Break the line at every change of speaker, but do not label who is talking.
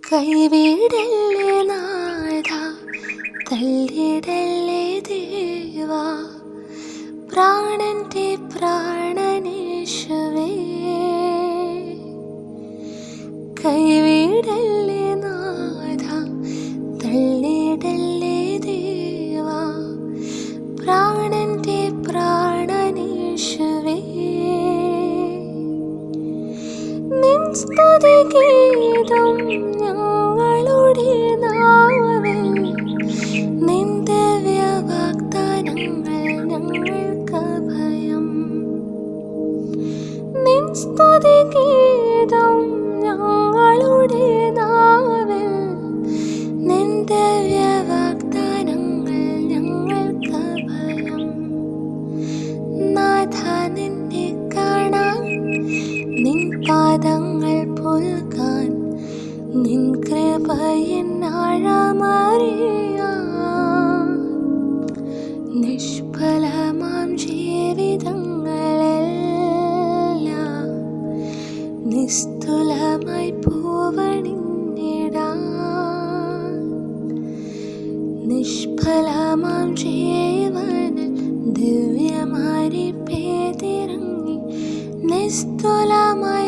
കൈവിടല്ലേ നാഥ, തള്ളിടല്ലേ ദേവാ, പ്രാണന്റെ പ്രാണനേശുവേ. കൈവിടല്ലേ നാഥ, തള്ളിടല്ലേ ദേവാ, പ്രാണന്റെ പ്രാണനേശുവേ. നിൻ സ്തുതിഗീതം ഞങ്ങളുടെ നാവിൽ, നിൻ ദിവ്യവാഗ്ദാനങ്ങൾ ഞങ്ങൾക്ക് ഭയം. നിൻ സ്തുതിഗീതം ഞങ്ങളുടെ നാവിൽ, നിൻ ദിവ്യവാഗ്ദാനങ്ങൾ ഞങ്ങൾക്ക് ഭയം. നാഥ, നിന്നെ കാണാൻ, നിൻ പാദങ്ങൾ പുൽകാൻ, നിൻ കൃപയിൻ ആഴമറിയാൻ, നിഷ്ഫലമാം ജീവിതങ്ങളെല്ലാം നിസ്തുലമായി പൂവണിഞ്ഞിടാൻ. നിഷ്ഫലമാം ജീവനിൽ ദിവ്യമാരി പേതിറങ്ങി നിസ്തുലമായി